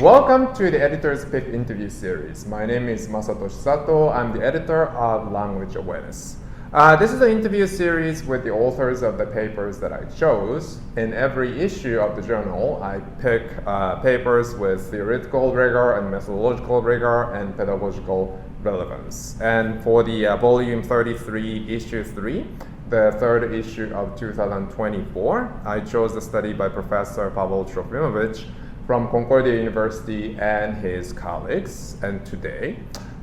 Welcome to the Editor's Pick interview series. My name is Masatoshi Sato. I'm the editor of Language Awareness. This is an interview series with the authors of the papers that I chose. In every issue of the journal, I pick papers with theoretical rigor and methodological rigor and pedagogical relevance. And for the volume 33, issue 3, the third issue of 2024, I chose the study by Professor Pavel Trofimovich from Concordia University and his colleagues. And today,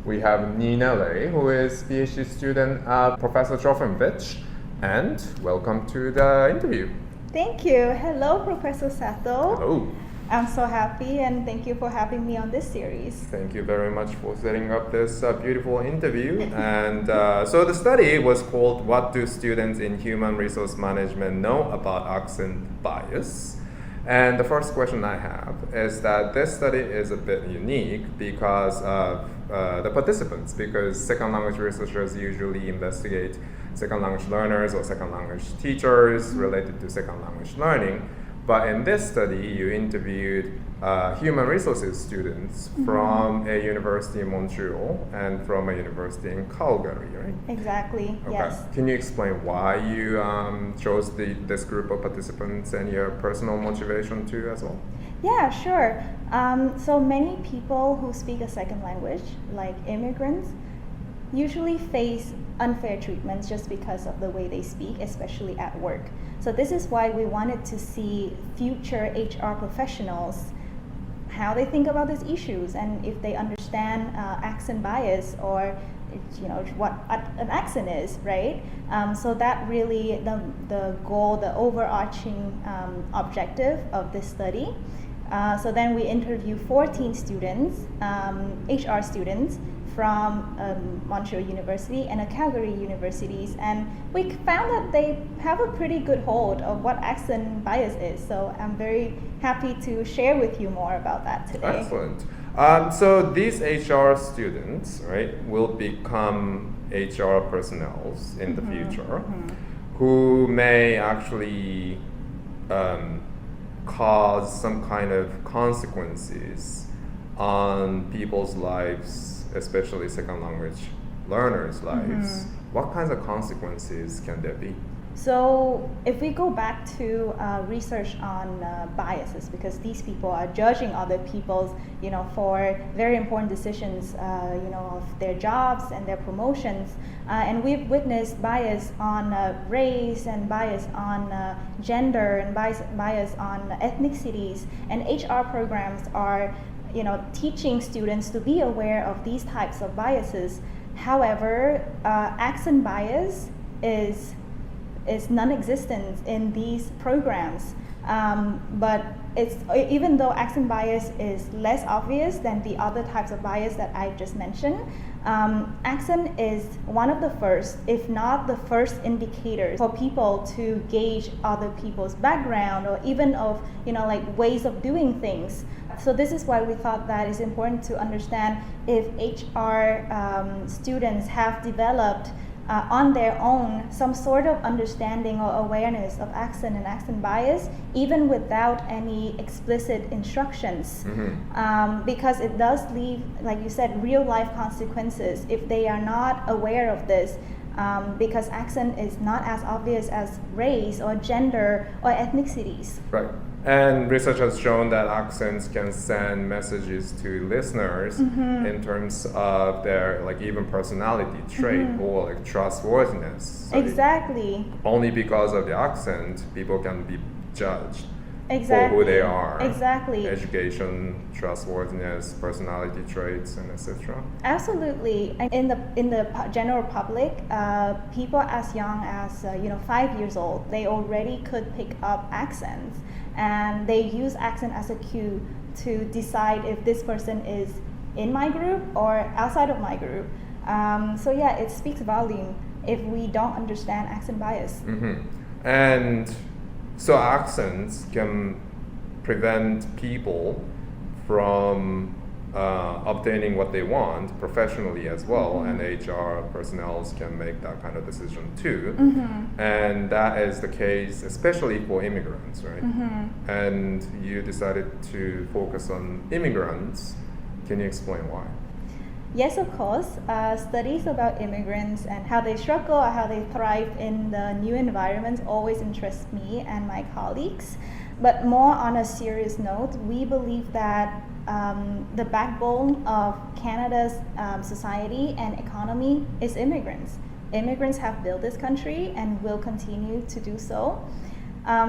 we have Nina Lei, who is PhD student of Professor Trofimovich, and welcome to the interview. Thank you. Hello, Professor Sato. Hello. I'm so happy, and thank you for having me on this series. Thank you very much for setting up this beautiful interview. And so the study was called What Do Students in Human Resource Management Know About Accent Bias? And the first question I have is that this study is a bit unique because of the participants, because second language researchers usually investigate second language learners or second language teachers related to second language learning. But in this study, you interviewed human resources students from a university in Montreal and from a university in Calgary, right? Exactly, Okay. yes. Can you explain why you chose this group of participants and your personal motivation too as well? Yeah, sure. So many people who speak a second language, like immigrants, usually face unfair treatments just because of the way they speak, especially at work. So this is why we wanted to see future HR professionals, how they think about these issues, and if they understand accent bias or what an accent is, right? So that really the goal, the overarching objective of this study. So then we interview 14 students, HR students, from Montreal University and Calgary universities, and we found that they have a pretty good hold of what accent bias is. So I'm very happy to share with you more about that today. Excellent. So these HR students, right, will become HR personnel in the future, who may actually cause some kind of consequences on people's lives, especially second language learners' lives. What kinds of consequences can there be? So if we go back to research on biases, because these people are judging other people's, for very important decisions, of their jobs and their promotions, and we've witnessed bias on race and bias on gender and bias on ethnicities, and HR programs are teaching students to be aware of these types of biases. However, accent bias is non-existent in these programs. But even though accent bias is less obvious than the other types of bias that I just mentioned, accent is one of the first, if not the first indicators for people to gauge other people's background or even of ways of doing things. So this is why we thought that it's important to understand if HR students have developed on their own some sort of understanding or awareness of accent and accent bias, even without any explicit instructions, because it does leave, like you said, real life consequences if they are not aware of this, because accent is not as obvious as race or gender or ethnicities. Right. And research has shown that accents can send messages to listeners in terms of their even personality trait or trustworthiness. So Exactly. only because of the accent, people can be judged Exactly. for who they are. Exactly. Education, trustworthiness, personality traits, and etc. Absolutely. And in the general public, people as young as 5 years old, they already could pick up accents, and they use accent as a cue to decide if this person is in my group or outside of my group. So yeah, it speaks volume if we don't understand accent bias. And so accents can prevent people from obtaining what they want professionally as well, and HR personnel can make that kind of decision too. And that is the case especially for immigrants, right? And you decided to focus on immigrants. Can you explain why? Yes, of course. Studies about immigrants and how they struggle or how they thrive in the new environments always interest me and my colleagues. But more on a serious note, we believe that the backbone of Canada's society and economy is immigrants. Immigrants have built this country and will continue to do so.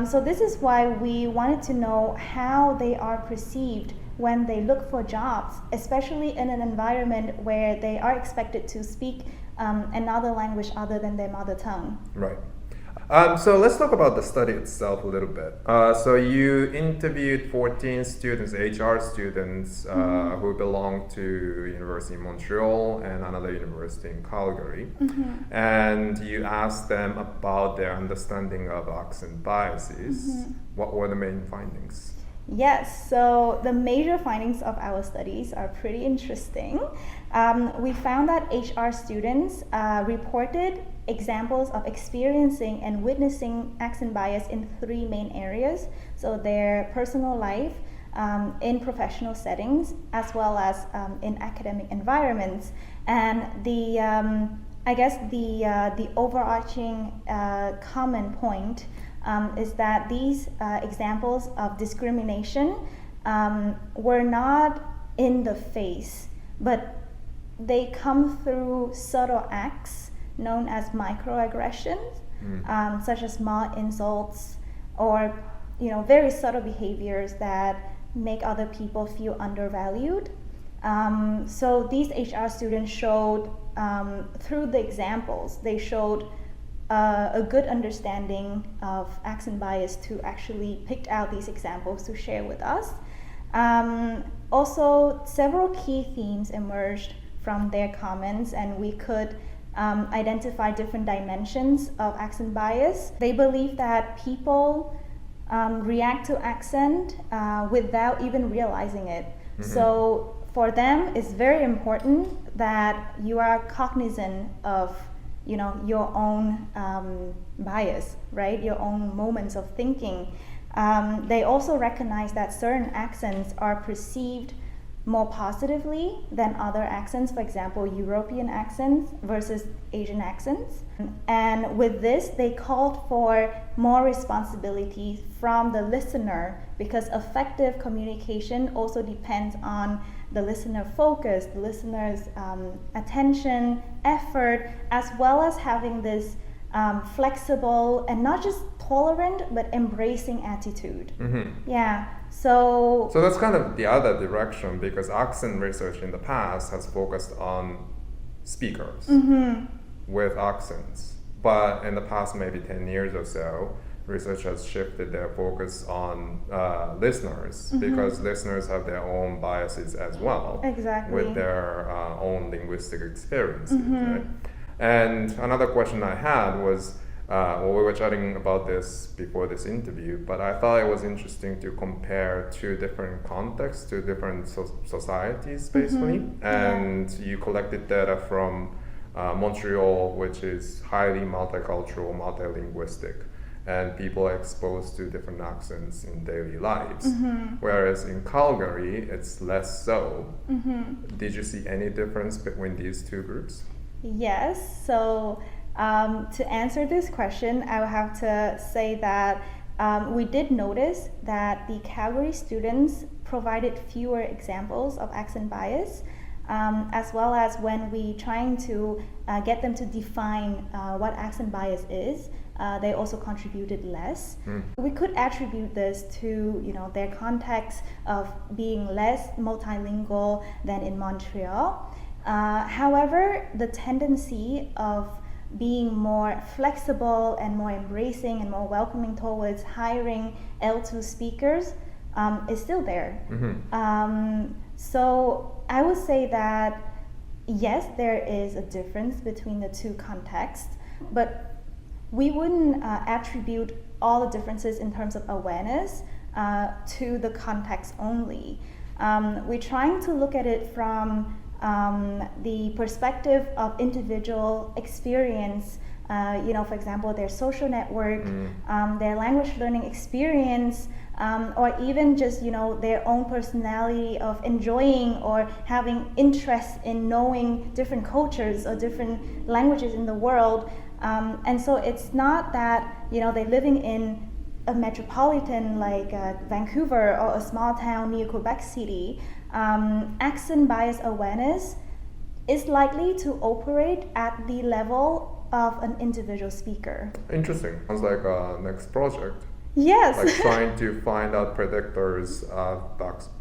So this is why we wanted to know how they are perceived when they look for jobs, especially in an environment where they are expected to speak another language other than their mother tongue. Right. So let's talk about the study itself a little bit. So you interviewed 14 students, HR students, who belong to University of Montreal and another university in Calgary. And you asked them about their understanding of accent biases. What were the main findings? Yes, so the major findings of our studies are pretty interesting. We found that HR students reported examples of experiencing and witnessing accent bias in three main areas. So their personal life, in professional settings, as well as in academic environments. And the overarching common point is that these examples of discrimination were not in the face, but they come through subtle acts known as microaggressions, such as small insults or very subtle behaviors that make other people feel undervalued. So these HR students showed, through the examples, they showed a good understanding of accent bias to actually pick out these examples to share with us. Also, several key themes emerged from their comments, and we could identify different dimensions of accent bias. They believe that people react to accent without even realizing it. So for them, it's very important that you are cognizant of your own bias, right? Your own moments of thinking. They also recognize that certain accents are perceived more positively than other accents, for example, European accents versus Asian accents. And with this, they called for more responsibility from the listener, because effective communication also depends on the listener focus, the listener's attention, effort, as well as having this flexible and not just tolerant but embracing attitude. Yeah. So that's kind of the other direction, because accent research in the past has focused on speakers with accents. But in the past maybe 10 years or so, research has shifted their focus on listeners, because listeners have their own biases as well. Exactly. With their own linguistic experiences. Right? And another question I had was, we were chatting about this before this interview, but I thought it was interesting to compare two different contexts, two different societies, basically. And you collected data from Montreal, which is highly multicultural, multilinguistic, and people are exposed to different accents in daily lives. Whereas in Calgary, it's less so. Did you see any difference between these two groups? Yes. So to answer this question, I would have to say that we did notice that the Calgary students provided fewer examples of accent bias, as well as when we trying to get them to define what accent bias is, they also contributed less. We could attribute this to their context of being less multilingual than in Montreal. However, the tendency of being more flexible and more embracing and more welcoming towards hiring L2 speakers is still there. So I would say that yes, there is a difference between the two contexts, but we wouldn't attribute all the differences in terms of awareness to the context only. we're trying to look at it from the perspective of individual experience. For example, their social network, their language learning experience, or even just their own personality of enjoying or having interest in knowing different cultures or different languages in the world. And so it's not that they're living in a metropolitan like Vancouver or a small town near Quebec City. Accent bias awareness is likely to operate at the level of an individual speaker. Interesting. Sounds like a next project. Yes. Like trying to find out predictors of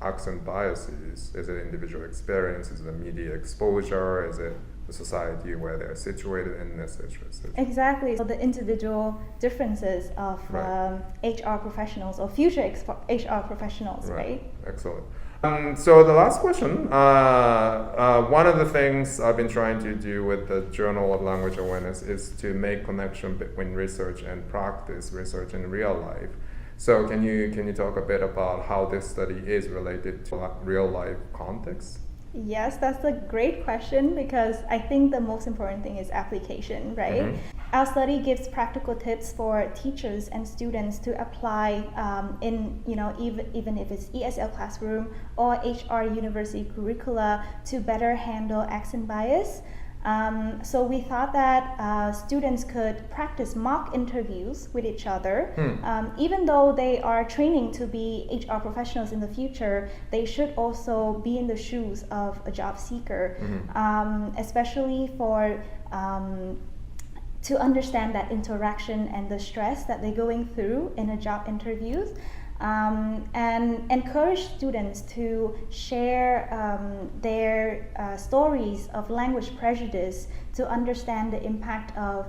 accent biases. Is it individual experience? Is it media exposure? Is it the society where they're situated in, etc. Exactly. So the individual differences of HR professionals or future HR professionals, right? Excellent. So the last question, one of the things I've been trying to do with the Journal of Language Awareness is to make connection between research and practice, research in real life. So can you talk a bit about how this study is related to real life context? Yes, that's a great question because I think the most important thing is application, right? Mm-hmm. Our study gives practical tips for teachers and students to apply in, even if it's ESL classroom or HR university curricula to better handle accent bias. So we thought that students could practice mock interviews with each other. Even though they are training to be HR professionals in the future, they should also be in the shoes of a job seeker, especially for to understand that interaction and the stress that they're going through in a job interviews. And encourage students to share their stories of language prejudice to understand the impact of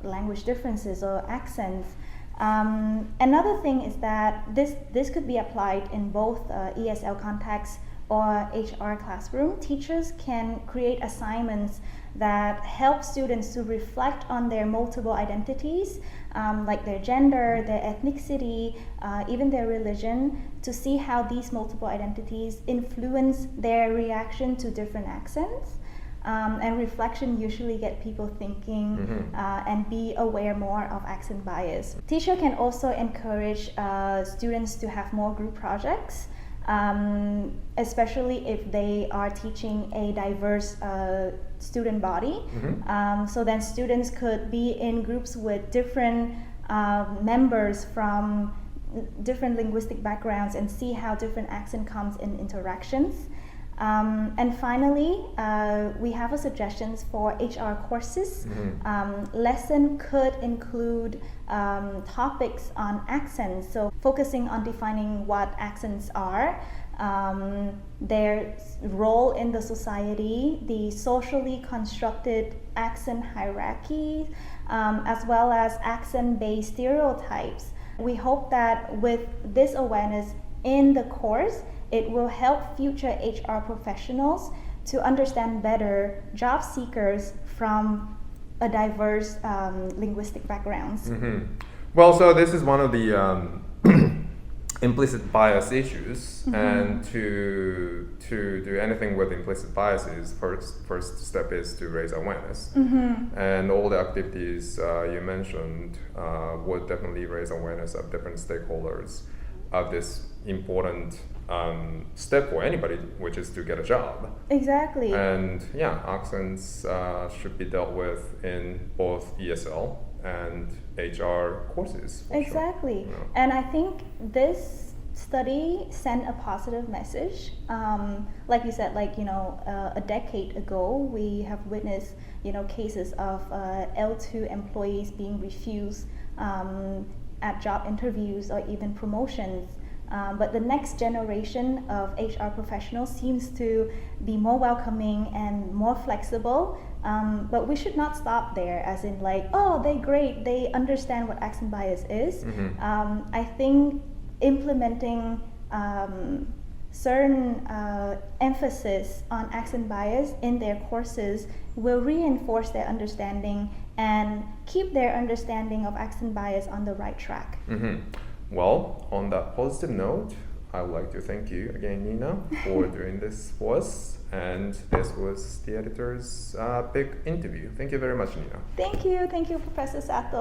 language differences or accents. Another thing is that this could be applied in both ESL contexts or HR classroom. Teachers can create assignments that help students to reflect on their multiple identities, like their gender, their ethnicity, even their religion, to see how these multiple identities influence their reaction to different accents. And reflection usually get people thinking and be aware more of accent bias. Teacher can also encourage students to have more group projects, especially if they are teaching a diverse student body. So then students could be in groups with different members from different linguistic backgrounds and see how different accent comes in interactions. And finally, we have a suggestions for HR courses. Lesson could include topics on accents, so focusing on defining what accents are, their role in the society, the socially constructed accent hierarchy, as well as accent-based stereotypes. We hope that with this awareness in the course, it will help future HR professionals to understand better job seekers from a diverse linguistic backgrounds. Well, so this is one of the implicit bias issues, and to do anything with implicit biases, first step is to raise awareness, and all the activities you mentioned would definitely raise awareness of different stakeholders of this important step for anybody, which is to get a job. Exactly. And accents should be dealt with in both ESL and HR courses. Exactly. Sure. And I think this study sent a positive message. Like you said, a decade ago, we have witnessed, cases of L2 employees being refused at job interviews or even promotions. But the next generation of HR professionals seems to be more welcoming and more flexible. But we should not stop there, as in they're great, they understand what accent bias is. I think implementing certain emphasis on accent bias in their courses will reinforce their understanding and keep their understanding of accent bias on the right track. Well, on that positive note, I would like to thank you again, Nina, for doing this for us. And this was the editor's big interview. Thank you very much, Nina. Thank you, Professor Sato.